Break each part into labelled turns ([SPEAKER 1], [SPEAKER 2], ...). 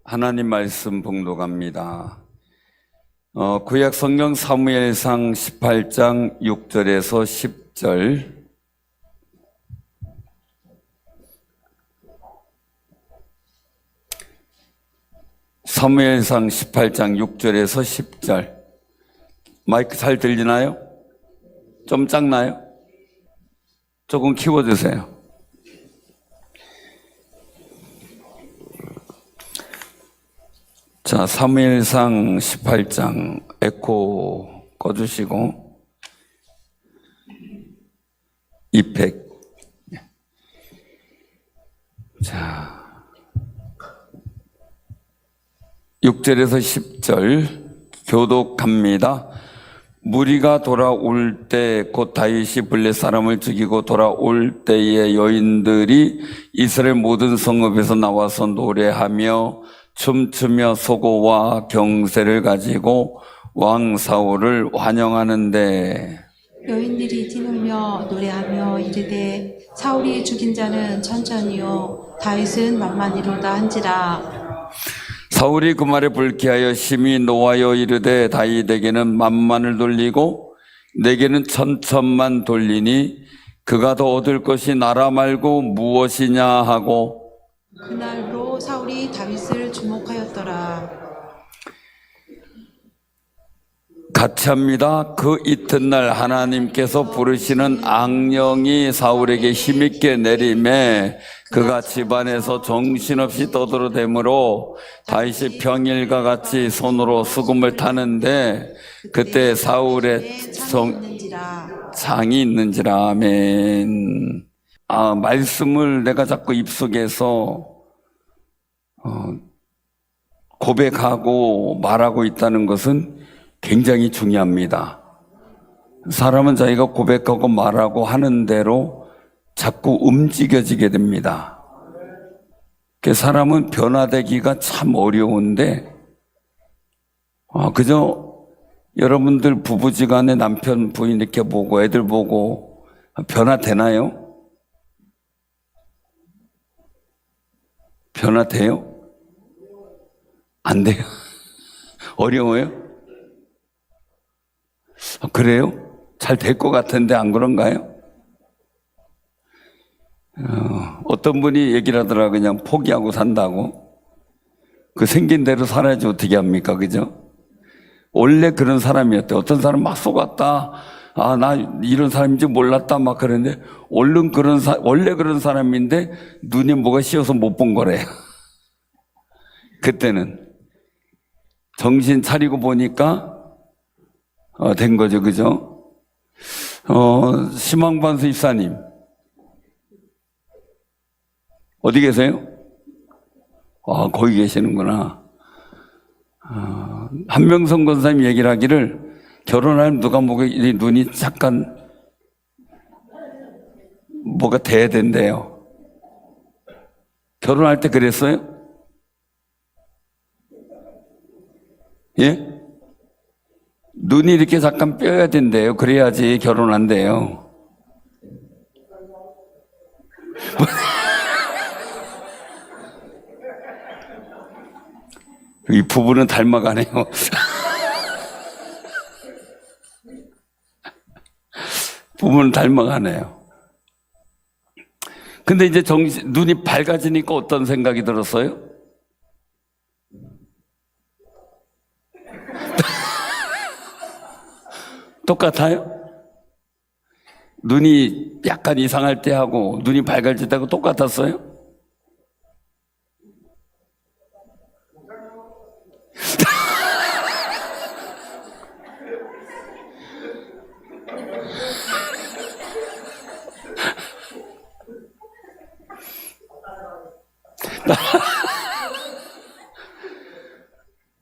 [SPEAKER 1] 하나님 말씀 봉독합니다. 구약 성경 사무엘상 18장 6절에서 10절. 사무엘상 18장 6절에서 10절. 마이크 잘 들리나요? 좀 작나요? 조금 키워주세요. 자, 사무엘상 18장 에코 꺼주시고 200. 자, 6절에서 10절 교독합니다. 무리가 돌아올 때 곧 다윗이 블레 사람을 죽이고 돌아올 때에 여인들이 이스라엘 모든 성읍에서 나와서 노래하며 춤추며 소고와 경세를 가지고 왕 사울을 환영하는데,
[SPEAKER 2] 여인들이 뛰놀며 노래하며 이르되 사울이 죽인 자는 천천히요 다윗은 만만히로다 한지라.
[SPEAKER 1] 사울이 그 말에 불쾌하여 심히 노하여 이르되 다윗에게는 만만을 돌리고 내게는 천천만 돌리니 그가 더 얻을 것이 나라 말고 무엇이냐 하고,
[SPEAKER 2] 그날로 사울이 다윗을 주목하였더라.
[SPEAKER 1] 같이 합니다. 그 이튿날 하나님께서 부르시는 악령이 사울에게 힘있게 내림에 그가 집안에서 정신없이 떠들어대므로 다윗이 평일과 같이 손으로 수금을 타는데 그때 사울의 창이 있는지라. 아멘. 말씀을 내가 자꾸 입속에서 고백하고 말하고 있다는 것은 굉장히 중요합니다. 사람은 자기가 고백하고 말하고 하는 대로 자꾸 움직여지게 됩니다. 사람은 변화되기가 참 어려운데, 그저 여러분들 부부지간에 남편 부인 이렇게 보고 애들 보고 변화되나요? 변화돼요? 안 돼요? 어려워요? 그래요? 잘 될 것 같은데 안 그런가요? 어떤 분이 얘기를 하더라. 그냥 포기하고 산다고. 그 생긴 대로 살아야지 어떻게 합니까? 그죠? 원래 그런 사람이었대. 어떤 사람 막 속았다. 나 이런 사람인지 몰랐다. 막 그러는데, 원래 그런 사람인데, 눈에 뭐가 씌어서 못 본 거래요. 그때는. 정신 차리고 보니까, 된 거죠. 그죠? 심황반수 입사님. 어디 계세요? 거기 계시는구나. 한명성 권사님 얘기를 하기를, 결혼하면 누가 눈이 잠깐 뭐가 돼야 된대요. 결혼할 때 그랬어요? 예? 눈이 이렇게 잠깐 뼈야 된대요. 그래야지 결혼한대요. 이 부부는 닮아가네요. 부부는 닮아가네요. 근데 이제 눈이 밝아지니까 어떤 생각이 들었어요? 똑같아요? 눈이 약간 이상할 때 하고 눈이 밝아질 때하고 똑같았어요?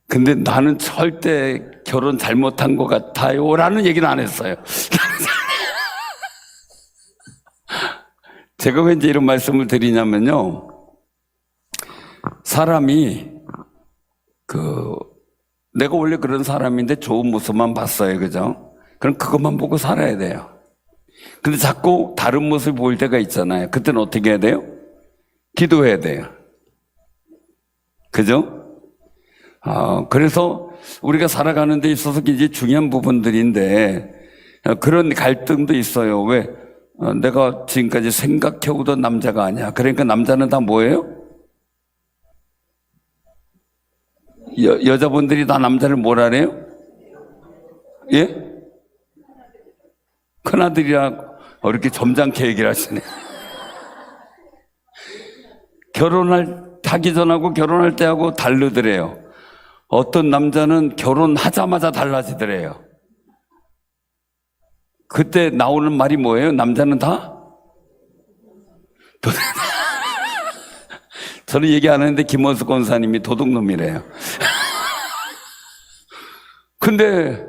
[SPEAKER 1] 근데 나는 절대 결혼 잘못한 것 같아요 라는 얘기는 안 했어요. 제가 왜 이제 이런 말씀을 드리냐면요, 사람이 내가 원래 그런 사람인데 좋은 모습만 봤어요. 그죠? 그럼 그것만 보고 살아야 돼요. 근데 자꾸 다른 모습이 보일 때가 있잖아요. 그때는 어떻게 해야 돼요? 기도해야 돼요. 그죠? 그래서 우리가 살아가는 데 있어서 굉장히 중요한 부분들인데 그런 갈등도 있어요. 왜? 내가 지금까지 생각해오던 남자가 아니야. 그러니까 남자는 다 뭐예요? 여자분들이 다 남자를 뭐라래요? 예? 큰아들이라 이렇게 점잖게 얘기를 하시네. 하기 전하고 결혼할 때하고 다르더래요. 어떤 남자는 결혼하자마자 달라지더래요. 그때 나오는 말이 뭐예요? 남자는 다? 저는 얘기 안 했는데 김원수 권사님이 도둑놈이래요. 근데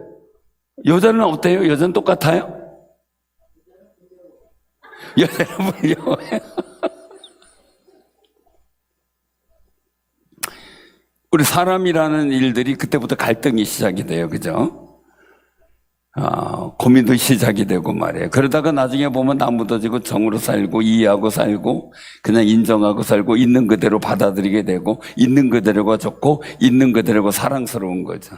[SPEAKER 1] 여자는 어때요? 여자는 똑같아요? 여자는 불려요. 우리 사람이라는 일들이 그때부터 갈등이 시작이 돼요. 그죠? 고민도 시작이 되고 말이에요. 그러다가 나중에 보면 나무도지고 정으로 살고 이해하고 살고 그냥 인정하고 살고 있는 그대로 받아들이게 되고 있는 그대로가 좋고 있는 그대로가 사랑스러운 거죠.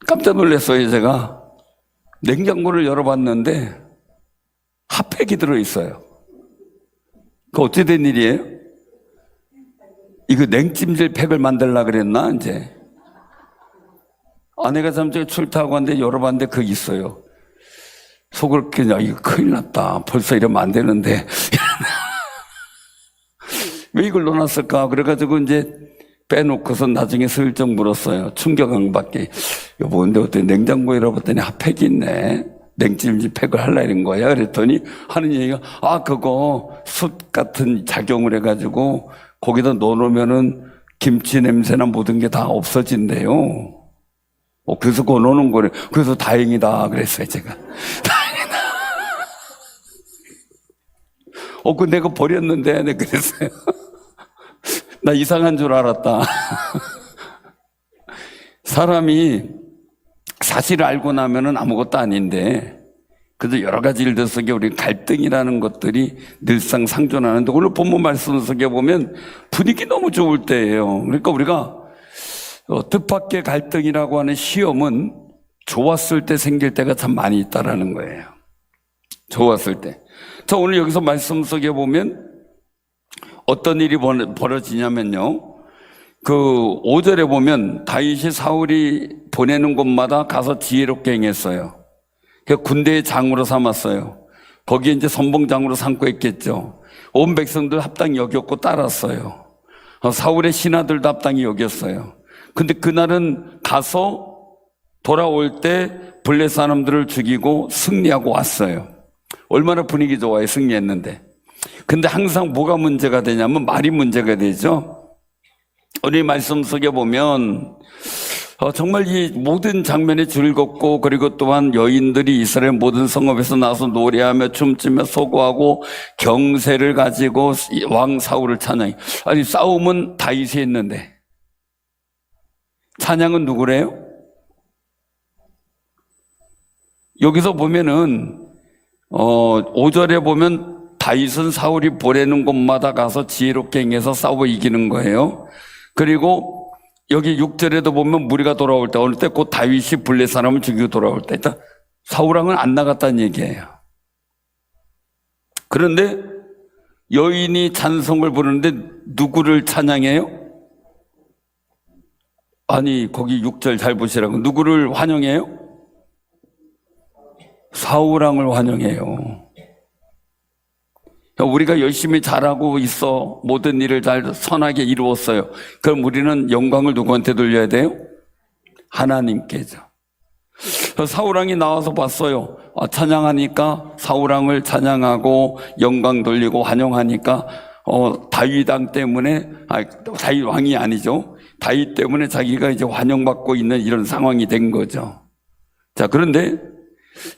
[SPEAKER 1] 깜짝 놀랐어요. 제가 냉장고를 열어봤는데 핫팩이 들어있어요. 그 어찌 된 일이에요? 이거 냉찜질 팩을 만들려고 그랬나 이제. 아내가 잠시 출타하고 왔는데 열어봤는데 그게 있어요. 속을 그냥 이거 큰일 났다. 벌써 이러면 안 되는데 왜 이걸 넣어놨을까? 그래가지고 이제 빼놓고서 나중에 슬쩍 물었어요. 충격한 밖에. 여보 근데 어떻게 냉장고에 열어봤더니 핫팩이 있네. 냉찜질 팩을 하려 이런 거야. 그랬더니 하는 얘기가 그거 숯 같은 작용을 해가지고 거기다 넣어놓으면은 김치 냄새나 모든 게 다 없어진대요. 그래서 그거 넣는 거래. 그래서 다행이다 그랬어요 제가. 다행이다. 근데 그거 버렸는데 네 그랬어요. 나 이상한 줄 알았다. 사람이 사실을 알고 나면은 아무것도 아닌데 그래도 여러 가지 일들 속에 우리 갈등이라는 것들이 늘상 상존하는데 오늘 본문 말씀 속에 보면 분위기 너무 좋을 때예요. 그러니까 우리가 뜻밖의 갈등이라고 하는 시험은 좋았을 때 생길 때가 참 많이 있다라는 거예요. 좋았을 때. 자, 오늘 여기서 말씀 속에 보면 어떤 일이 벌어지냐면요. 그 5절에 보면 다윗이 사울이 보내는 곳마다 가서 지혜롭게 행했어요. 군대의 장으로 삼았어요. 거기에 이제 선봉장으로 삼고 있겠죠. 온 백성들 합당히 여겼고 따랐어요. 사울의 신하들도 합당히 여겼어요. 근데 그날은 가서 돌아올 때 블레 사람들을 죽이고 승리하고 왔어요. 얼마나 분위기 좋아요. 승리했는데. 근데 항상 뭐가 문제가 되냐면 말이 문제가 되죠. 우리 말씀 속에 보면 정말 이 모든 장면이 즐겁고 그리고 또한 여인들이 이스라엘 모든 성읍에서 나와서 노래하며 춤추며 소고하고 경세를 가지고 왕 사울을 찬양해. 아니 싸움은 다윗이 했는데 찬양은 누구래요? 여기서 보면은 5절에 보면 다윗은 사울이 보내는 곳마다 가서 지혜롭게 행해서 싸워 이기는 거예요. 그리고 여기 6절에도 보면 무리가 돌아올 때 어느 때 곧 다윗이 블레 사람을 죽이고 돌아올 때 일단 사울왕은 안 나갔다는 얘기예요. 그런데 여인이 찬송을 부르는데 누구를 찬양해요? 아니 거기 6절 잘 보시라고. 누구를 환영해요? 사울왕을 환영해요. 우리가 열심히 잘하고 있어. 모든 일을 잘 선하게 이루었어요. 그럼 우리는 영광을 누구한테 돌려야 돼요? 하나님께죠. 사울왕이 나와서 봤어요. 찬양하니까 사울왕을 찬양하고 영광 돌리고 환영하니까 다윗 왕 때문에 다윗 왕이 아니죠. 다윗 때문에 자기가 이제 환영받고 있는 이런 상황이 된 거죠. 자, 그런데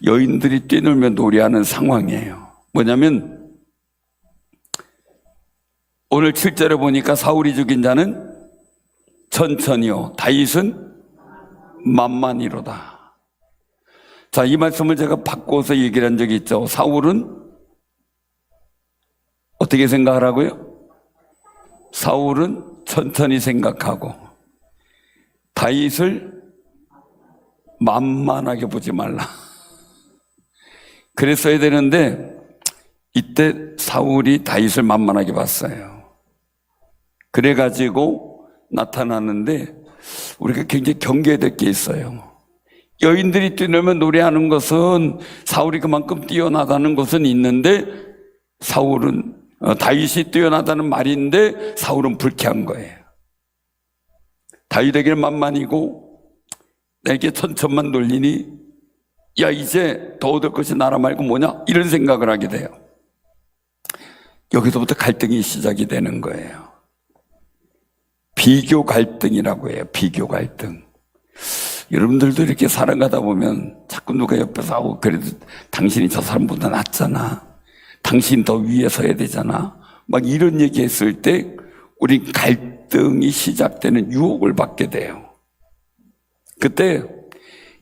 [SPEAKER 1] 여인들이 뛰놀며 노래하는 상황이에요. 뭐냐면 오늘 7절에 보니까 사울이 죽인 자는 천천히요 다윗은 만만이로다. 자, 이 말씀을 제가 바꿔서 얘기를 한 적이 있죠. 사울은 어떻게 생각하라고요? 사울은 천천히 생각하고 다윗을 만만하게 보지 말라. 그랬어야 되는데 이때 사울이 다윗을 만만하게 봤어요. 그래가지고 나타나는데 우리가 굉장히 경계해야 될 게 있어요. 여인들이 뛰놀며 노래하는 것은 사울이 그만큼 뛰어나다는 것은 있는데 다윗이 뛰어나다는 말인데 사울은 불쾌한 거예요. 다윗에게는 만만이고 내게 천천만 놀리니 야 이제 더 얻을 것이 나라 말고 뭐냐 이런 생각을 하게 돼요. 여기서부터 갈등이 시작이 되는 거예요. 비교 갈등이라고 해요. 비교 갈등. 여러분들도 이렇게 살아가다 보면 자꾸 누가 옆에서 하고 그래도 당신이 저 사람보다 낫잖아, 당신 더 위에 서야 되잖아, 막 이런 얘기 했을 때 우리 갈등이 시작되는 유혹을 받게 돼요. 그때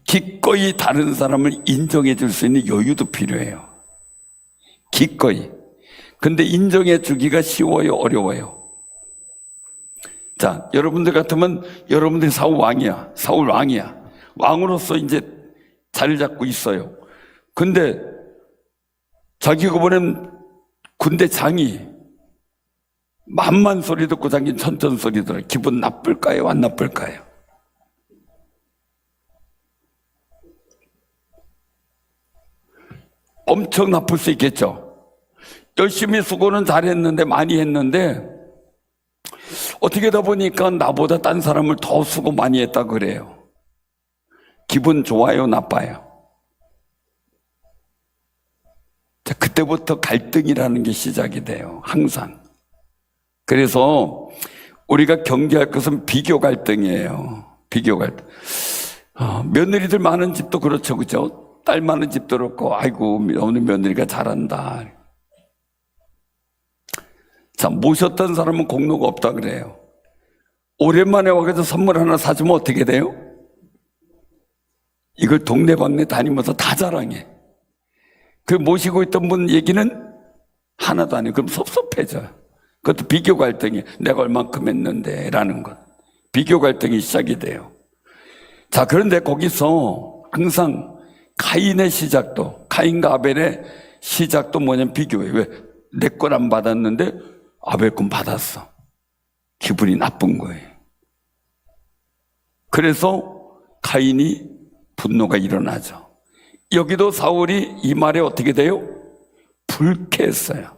[SPEAKER 1] 기꺼이 다른 사람을 인정해 줄 수 있는 여유도 필요해요. 기꺼이. 근데 인정해 주기가 쉬워요, 어려워요? 자, 여러분들 같으면 여러분들이 사울 왕이야. 왕으로서 이제 자리를 잡고 있어요. 근데 자기가 보낸 군대 장이 만만 소리 듣고 자기는 천천 소리 들어. 기분 나쁠까요? 안 나쁠까요? 엄청 나쁠 수 있겠죠. 열심히 수고는 잘했는데, 많이 했는데 어떻게 하다 보니까 나보다 딴 사람을 더 수고 많이 했다 그래요. 기분 좋아요, 나빠요? 자, 그때부터 갈등이라는 게 시작이 돼요. 항상. 그래서 우리가 경계할 것은 비교 갈등이에요. 비교 갈등. 며느리들 많은 집도 그렇죠, 그죠? 딸 많은 집도 그렇고, 아이고 어느 며느리가 잘한다. 자, 모셨던 사람은 공로가 없다 그래요. 오랜만에 와서 선물 하나 사주면 어떻게 돼요? 이걸 동네방네 다니면서 다 자랑해. 그 모시고 있던 분 얘기는 하나도 안 해요. 그럼 섭섭해져요. 그것도 비교 갈등이, 내가 얼만큼 했는데 라는 것. 비교 갈등이 시작이 돼요. 자, 그런데 거기서 항상 가인의 시작도, 가인과 아벨의 시작도 뭐냐면 비교예요. 왜? 내 걸 안 받았는데 아벨 건 받았어. 기분이 나쁜 거예요. 그래서 가인이 분노가 일어나죠. 여기도 사울이 이 말에 어떻게 돼요? 불쾌했어요.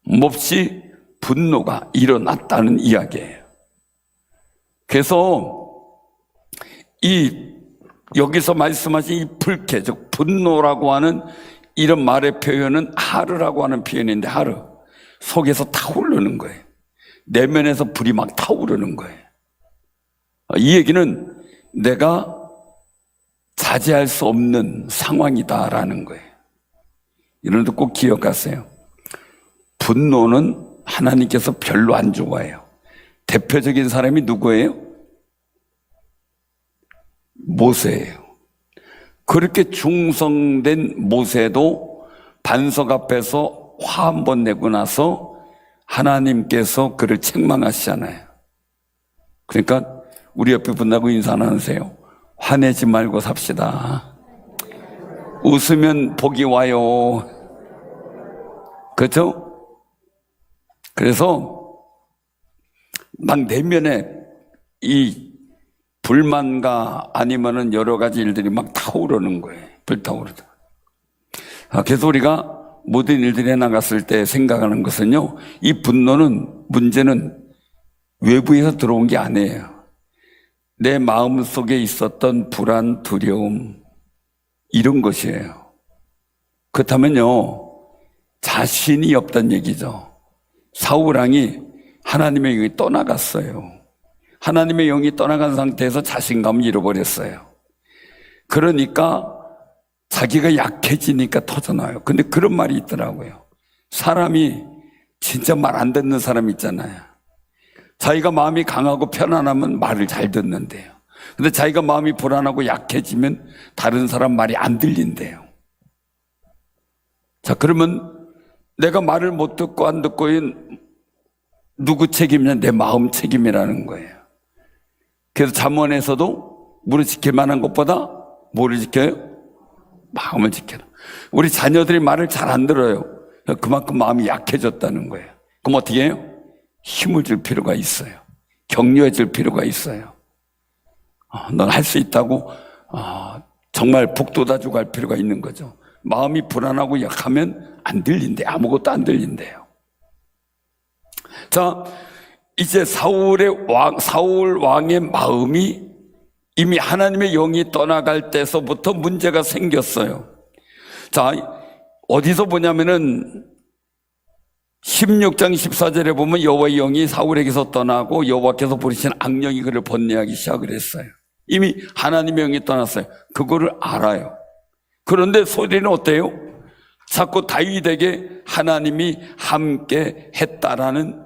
[SPEAKER 1] 몹시 분노가 일어났다는 이야기예요. 그래서 여기서 말씀하신 이 불쾌, 즉 분노라고 하는 이런 말의 표현은 하르라고 하는 표현인데, 하르, 속에서 타오르는 거예요. 내면에서 불이 막 타오르는 거예요. 이 얘기는 내가 자제할 수 없는 상황이다라는 거예요. 이런데 꼭 기억하세요. 분노는 하나님께서 별로 안 좋아해요. 대표적인 사람이 누구예요? 모세예요. 그렇게 충성된 모세도 반석 앞에서 화 한 번 내고 나서 하나님께서 그를 책망하시잖아요. 그러니까 우리 옆에 분하고 인사 안 하세요. 화내지 말고 삽시다. 웃으면 복이 와요. 그렇죠? 그래서 막 내면에 이 불만과 아니면은 여러 가지 일들이 막 타오르는 거예요. 불타오르다. 그래서 우리가 모든 일들이 나갔을 때 생각하는 것은요, 이 분노는, 문제는 외부에서 들어온 게 아니에요. 내 마음 속에 있었던 불안, 두려움, 이런 것이에요. 그렇다면요, 자신이 없단 얘기죠. 사울왕이 하나님의 영이 떠나갔어요. 하나님의 영이 떠나간 상태에서 자신감을 잃어버렸어요. 그러니까 자기가 약해지니까 터져나와요. 근데 그런 말이 있더라고요. 사람이 진짜 말 안 듣는 사람 있잖아요. 자기가 마음이 강하고 편안하면 말을 잘 듣는데요. 근데 자기가 마음이 불안하고 약해지면 다른 사람 말이 안 들린대요. 자, 그러면 내가 말을 못 듣고 안 듣고 누구 책임이냐? 내 마음 책임이라는 거예요. 그래서 잠언에서도 물을 지킬 만한 것보다 뭐를 지켜요? 마음을 지켜라. 우리 자녀들이 말을 잘 안 들어요. 그만큼 마음이 약해졌다는 거예요. 그럼 어떻게 해요? 힘을 줄 필요가 있어요. 격려해 줄 필요가 있어요. 넌 할 수 있다고 정말 북돋아주고 할 필요가 있는 거죠. 마음이 불안하고 약하면 안 들린대. 아무것도 안 들린대요. 자, 이제 사울 왕의 마음이 이미 하나님의 영이 떠나갈 때서부터 문제가 생겼어요. 자, 어디서 보냐면은 16장 14절에 보면 여호와의 영이 사울에게서 떠나고 여호와께서 부르신 악령이 그를 번뇌하기 시작을 했어요. 이미 하나님의 영이 떠났어요. 그거를 알아요. 그런데 소리는 어때요? 자꾸 다윗에게 하나님이 함께 했다라는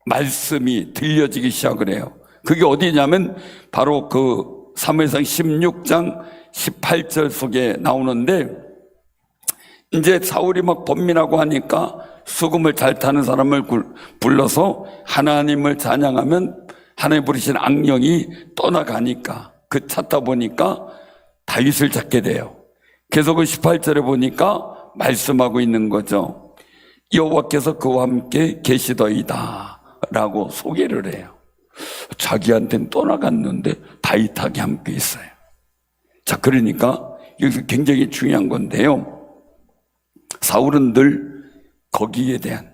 [SPEAKER 1] 말씀이 들려지기 시작을 해요. 그게 어디냐면 바로 그 사무엘상 16장 18절 속에 나오는데, 이제 사울이 막 번민하고 하니까 수금을 잘 타는 사람을 불러서 하나님을 찬양하면 하나님 부르신 악령이 떠나가니까 그 찾다 보니까 다윗을 찾게 돼요. 그래서 그 18절에 보니까 말씀하고 있는 거죠. 여호와께서 그와 함께 계시더이다 라고 소개를 해요. 자기한테는 떠나갔는데 다윗하게 함께 있어요. 자, 그러니까 여기서 굉장히 중요한 건데요, 사울은 늘 거기에 대한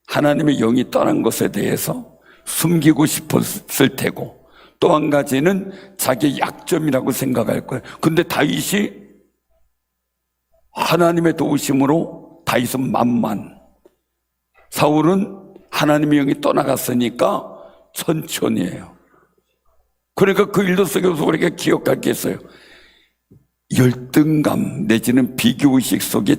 [SPEAKER 1] 하나님의 영이 떠난 것에 대해서 숨기고 싶었을 테고, 또 한 가지는 자기의 약점이라고 생각할 거예요. 근데 다윗이 하나님의 도우심으로 다윗은 만만, 사울은 하나님의 영이 떠나갔으니까 천천히예요. 그러니까 그 일도 속에서 우리가 기억할 게 있어요. 열등감 내지는 비교의식 속에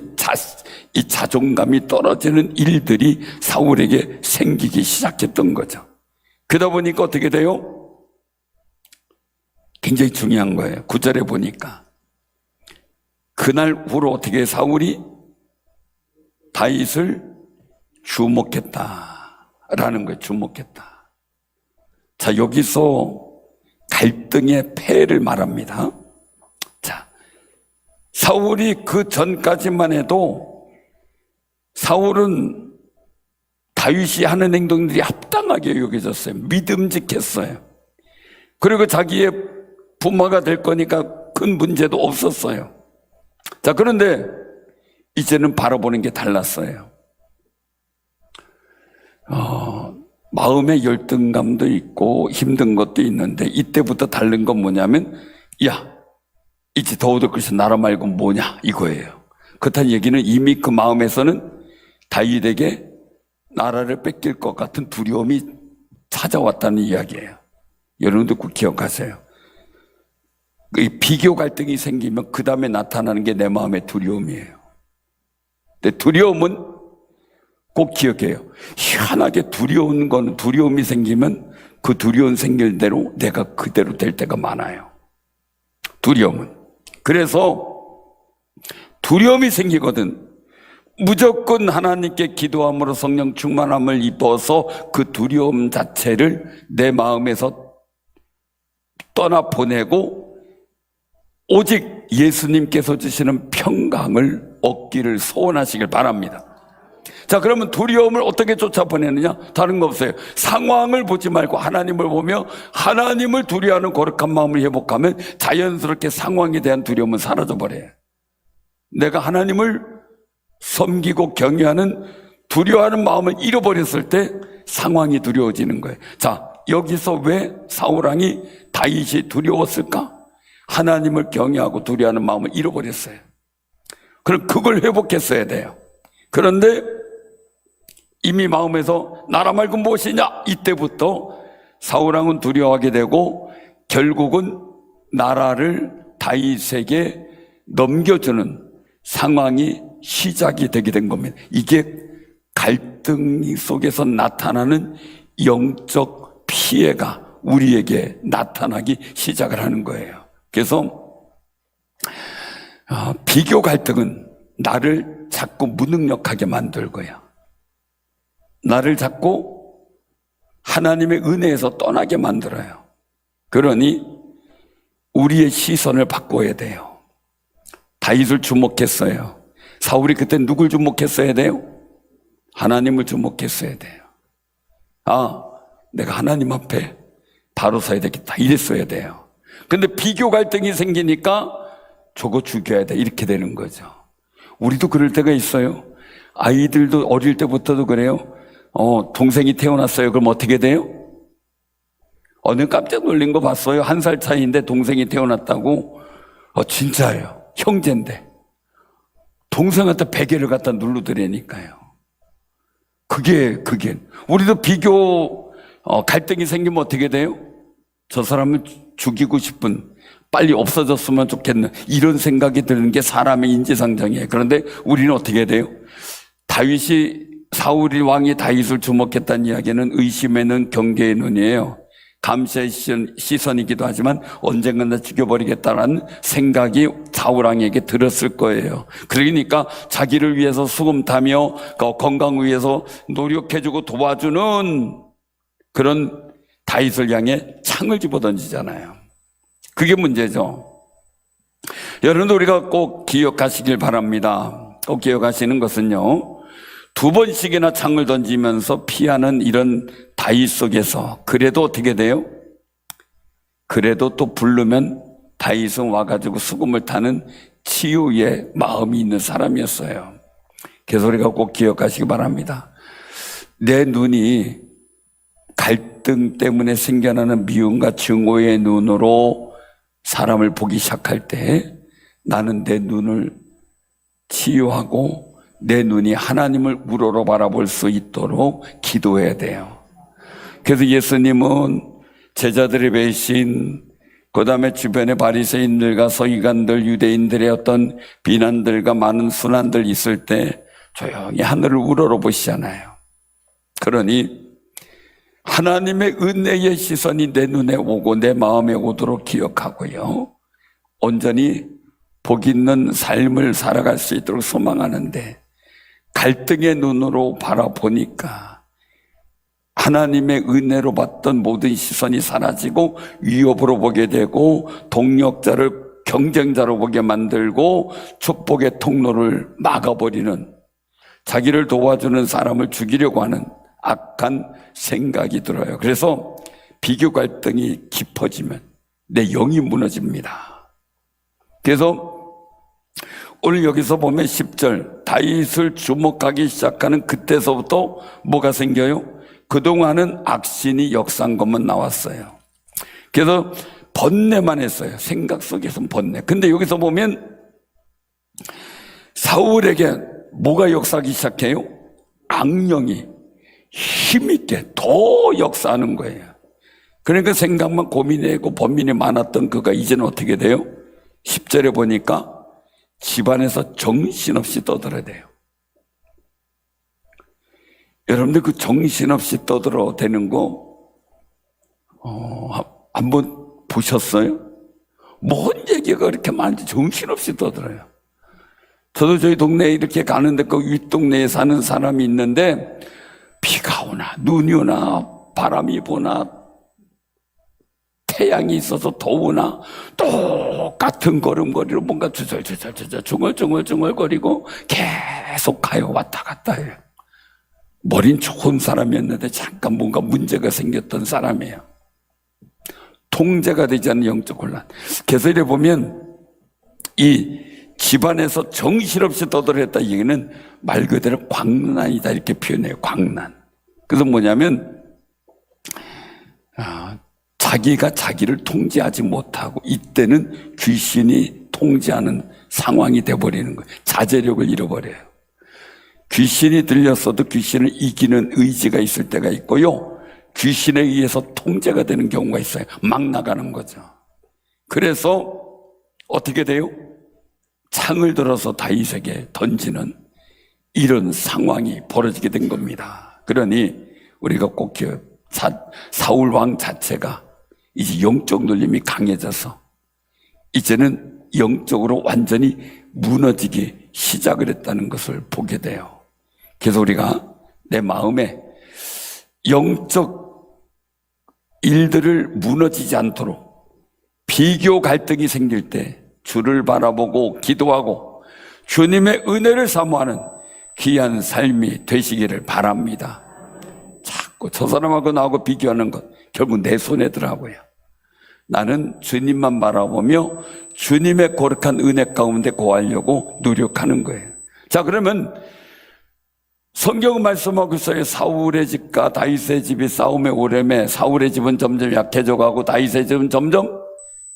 [SPEAKER 1] 이 자존감이 떨어지는 일들이 사울에게 생기기 시작했던 거죠. 그러다 보니까 어떻게 돼요? 굉장히 중요한 거예요. 9절에 보니까 그날 후로 어떻게 사울이 다윗을 주목했다라는 거예요. 주목했다. 자, 여기서 갈등의 폐해를 말합니다. 자, 사울이 그 전까지만 해도 사울은 다윗이 하는 행동들이 합당하게 여겨졌어요. 믿음직했어요. 그리고 자기의 부모가 될 거니까 큰 문제도 없었어요. 자, 그런데 이제는 바라보는 게 달랐어요. 마음의 열등감도 있고 힘든 것도 있는데, 이때부터 다른 건 뭐냐면, 야, 이제 더 얻을 것이 나라 말고 뭐냐 이거예요. 그렇다는 얘기는 이미 그 마음에서는 다윗에게 나라를 뺏길 것 같은 두려움이 찾아왔다는 이야기예요. 여러분도 꼭 기억하세요. 이 비교 갈등이 생기면 그 다음에 나타나는 게 내 마음의 두려움이에요. 근데 두려움은 꼭 기억해요. 희한하게 두려운 거는, 두려움이 생기면 그 두려움 생길 대로 내가 그대로 될 때가 많아요. 두려움은. 그래서 두려움이 생기거든. 무조건 하나님께 기도함으로 성령 충만함을 입어서 그 두려움 자체를 내 마음에서 떠나보내고 오직 예수님께서 주시는 평강을 얻기를 소원하시길 바랍니다. 자, 그러면 두려움을 어떻게 쫓아보내느냐? 다른 거 없어요. 상황을 보지 말고 하나님을 보며 하나님을 두려워하는 거룩한 마음을 회복하면 자연스럽게 상황에 대한 두려움은 사라져버려요. 내가 하나님을 섬기고 경외하는 두려워하는 마음을 잃어버렸을 때 상황이 두려워지는 거예요. 자, 여기서 왜 사울왕이 다윗이 두려웠을까? 하나님을 경외하고 두려워하는 마음을 잃어버렸어요. 그럼 그걸 회복했어야 돼요. 그런데 이미 마음에서 나라 말고 무엇이냐? 이때부터 사울왕은 두려워하게 되고 결국은 나라를 다윗에게 넘겨주는 상황이 시작이 되게 된 겁니다. 이게 갈등 속에서 나타나는 영적 피해가 우리에게 나타나기 시작을 하는 거예요. 그래서 비교 갈등은 나를 자꾸 무능력하게 만들고요, 나를 자꾸 하나님의 은혜에서 떠나게 만들어요. 그러니 우리의 시선을 바꿔야 돼요. 다윗을 주목했어요. 사울이 그때 누굴 주목했어야 돼요? 하나님을 주목했어야 돼요. 아, 내가 하나님 앞에 바로 서야 되겠다, 이랬어야 돼요. 근데 비교 갈등이 생기니까 저거 죽여야 돼, 이렇게 되는 거죠. 우리도 그럴 때가 있어요. 아이들도 어릴 때부터도 그래요. 동생이 태어났어요. 그럼 어떻게 돼요? 어느 깜짝 놀란 거 봤어요. 1살 차이인데 동생이 태어났다고. 진짜예요. 형제인데 동생한테 베개를 갖다 누르더라니까요. 그게 우리도 비교 갈등이 생기면 어떻게 돼요? 저 사람을 죽이고 싶은, 빨리 없어졌으면 좋겠는 이런 생각이 드는 게 사람의 인지상정이에요. 그런데 우리는 어떻게 돼요? 사울이 왕이 다윗을 주목했다는 이야기는 의심에는 경계의 눈이에요. 감시의 시선이기도 하지만 언젠가 죽여버리겠다라는 생각이 사울 왕에게 들었을 거예요. 그러니까 자기를 위해서 수금 타며 건강을 위해서 노력해주고 도와주는 그런 다윗을 향해 창을 집어던지잖아요. 그게 문제죠. 여러분도 우리가 꼭 기억하시길 바랍니다. 꼭 기억하시는 것은요, 2번씩이나 창을 던지면서 피하는 이런 다윗 속에서 그래도 어떻게 돼요? 그래도 또 부르면 다윗은 와가지고 수금을 타는 치유의 마음이 있는 사람이었어요. 그래서 우리가 꼭 기억하시기 바랍니다. 내 눈이 갈등 때문에 생겨나는 미움과 증오의 눈으로 사람을 보기 시작할 때 나는 내 눈을 치유하고 내 눈이 하나님을 우러러 바라볼 수 있도록 기도해야 돼요. 그래서 예수님은 제자들의 배신, 그 다음에 주변의 바리새인들과 서기관들, 유대인들의 어떤 비난들과 많은 순환들 있을 때 조용히 하늘을 우러러 보시잖아요. 그러니 하나님의 은혜의 시선이 내 눈에 오고 내 마음에 오도록 기억하고요, 온전히 복 있는 삶을 살아갈 수 있도록 소망하는데, 갈등의 눈으로 바라보니까 하나님의 은혜로 봤던 모든 시선이 사라지고 위협으로 보게 되고 동력자를 경쟁자로 보게 만들고 축복의 통로를 막아버리는, 자기를 도와주는 사람을 죽이려고 하는 악한 생각이 들어요. 그래서 비교 갈등이 깊어지면 내 영이 무너집니다. 그래서 오늘 여기서 보면 10절, 다윗을 주목하기 시작하는 그때서부터 뭐가 생겨요? 그동안은 악신이 역사한 것만 나왔어요. 그래서 번뇌만 했어요. 생각 속에서는 번뇌. 근데 여기서 보면 사울에게 뭐가 역사하기 시작해요? 악령이 힘있게 더 역사하는 거예요. 그러니까 생각만 고민하고 번민이 많았던 그가 이제는 어떻게 돼요? 10절에 보니까 집안에서 정신없이 떠들어대요. 여러분들 그 정신없이 떠들어대는 거 한번 보셨어요? 뭔 얘기가 그렇게 많은지 정신없이 떠들어요. 저도 저희 동네에 이렇게 가는데 그 윗동네에 사는 사람이 있는데 비가 오나 눈이 오나 바람이 부나 태양이 있어서 더우나 똑같은 걸음걸이로 뭔가 주절주절 중얼중얼거리고 계속 가요. 왔다 갔다 해요. 머린 좋은 사람이었는데 잠깐 뭔가 문제가 생겼던 사람이에요. 통제가 되지 않는 영적 혼란. 그래서 이래 보면 이 집안에서 정신없이 떠들었다 얘기는 말 그대로 광란이다 이렇게 표현해요. 광란. 그래서 뭐냐면 자기가 자기를 통제하지 못하고 이때는 귀신이 통제하는 상황이 돼버리는 거예요. 자제력을 잃어버려요. 귀신이 들렸어도 귀신을 이기는 의지가 있을 때가 있고요, 귀신에 의해서 통제가 되는 경우가 있어요. 막 나가는 거죠. 그래서 어떻게 돼요? 창을 들어서 다윗에게 던지는 이런 상황이 벌어지게 된 겁니다. 그러니 우리가 꼭 사울 왕 자체가 이제 영적 눌림이 강해져서 이제는 영적으로 완전히 무너지기 시작을 했다는 것을 보게 돼요. 그래서 우리가 내 마음에 영적 일들을 무너지지 않도록 비교 갈등이 생길 때 주를 바라보고 기도하고 주님의 은혜를 사모하는 귀한 삶이 되시기를 바랍니다. 자꾸 저 사람하고 나하고 비교하는 것 결국 내 손에더라고요. 나는 주님만 바라보며 주님의 거룩한 은혜 가운데 거하려고 노력하는 거예요. 자, 그러면 성경은 말씀하고 있어요. 사울의 집과 다윗의 집이 싸움에 오래매 사울의 집은 점점 약해져 가고 다윗의 집은 점점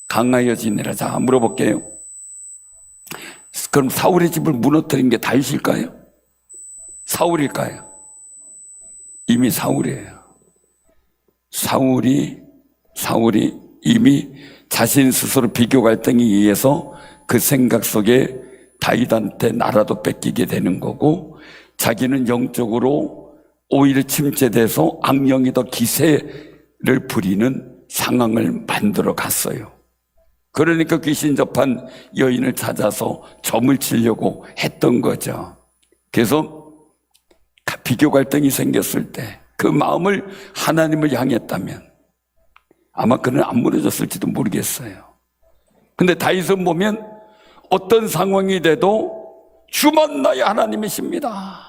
[SPEAKER 1] 강하여지니라. 자, 물어볼게요. 그럼 사울의 집을 무너뜨린 게 다윗일까요? 사울일까요? 이미 사울이에요. 사울이 이미 자신 스스로 비교 갈등에 의해서 그 생각 속에 다윗한테 나라도 뺏기게 되는 거고, 자기는 영적으로 오히려 침체돼서 악령이 더 기세를 부리는 상황을 만들어 갔어요. 그러니까 귀신 접한 여인을 찾아서 점을 치려고 했던 거죠. 그래서 비교 갈등이 생겼을 때 그 마음을 하나님을 향했다면 아마 그는 안 무너졌을지도 모르겠어요. 근데 다윗은 보면 어떤 상황이 돼도 주만 나의 하나님이십니다.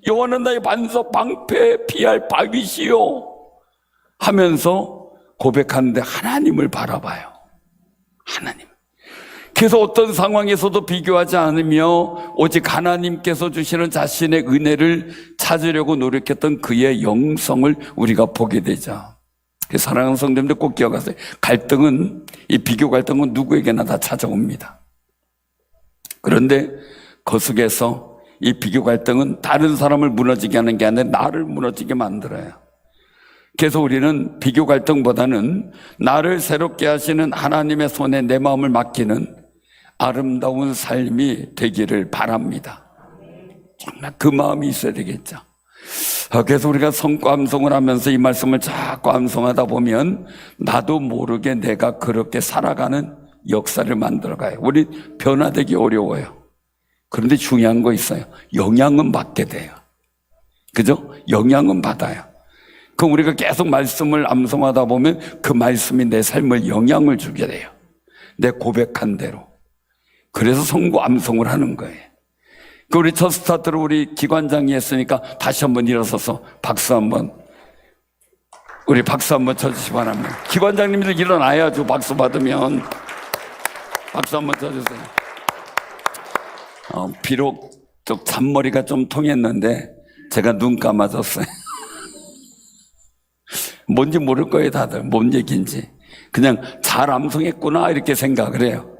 [SPEAKER 1] 여호와는 나의 반석 방패 피할 바위시요 하면서 고백하는데 하나님을 바라봐요. 하나님. 그래서 어떤 상황에서도 비교하지 않으며 오직 하나님께서 주시는 자신의 은혜를 찾으려고 노력했던 그의 영성을 우리가 보게 되죠. 사랑하는 성도님들 꼭 기억하세요. 갈등은, 이 비교 갈등은 누구에게나 다 찾아옵니다. 그런데 그 속에서 이 비교 갈등은 다른 사람을 무너지게 하는 게 아니라 나를 무너지게 만들어요. 그래서 우리는 비교 갈등보다는 나를 새롭게 하시는 하나님의 손에 내 마음을 맡기는 아름다운 삶이 되기를 바랍니다. 정말 그 마음이 있어야 되겠죠. 그래서 우리가 성감성을 하면서 이 말씀을 자꾸 암송하다 보면 나도 모르게 내가 그렇게 살아가는 역사를 만들어가요. 우리 변화되기 어려워요. 그런데 중요한 거 있어요. 영향은 받게 돼요. 그죠? 영향은 받아요. 그럼 우리가 계속 말씀을 암송하다 보면 그 말씀이 내 삶을 영향을 주게 돼요. 내 고백한 대로. 그래서 성구 암송을 하는 거예요. 우리 첫 스타트로 우리 기관장이 했으니까 다시 한번 일어서서 박수 한번 쳐주시기 바랍니다. 기관장님들 일어나야죠. 박수 받으면. 박수 한번 쳐주세요. 비록 좀 잔머리가 좀 통했는데 제가 눈 감아줬어요. 뭔지 모를 거예요, 다들. 뭔 얘기인지. 그냥 잘 암송했구나 이렇게 생각을 해요.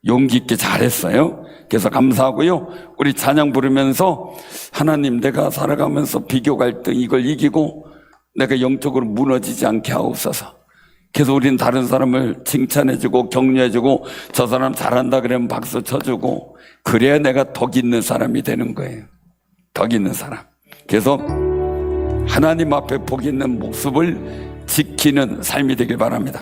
[SPEAKER 1] 용기 있게 잘했어요. 그래서 감사하고요. 우리 찬양 부르면서 하나님, 내가 살아가면서 비교 갈등 이걸 이기고 내가 영적으로 무너지지 않게 하옵소서. 그래서 우리는 다른 사람을 칭찬해주고 격려해주고 저 사람 잘한다 그러면 박수 쳐주고 그래야 내가 덕 있는 사람이 되는 거예요. 덕 있는 사람. 그래서 하나님 앞에 복 있는 모습을 지키는 삶이 되길 바랍니다.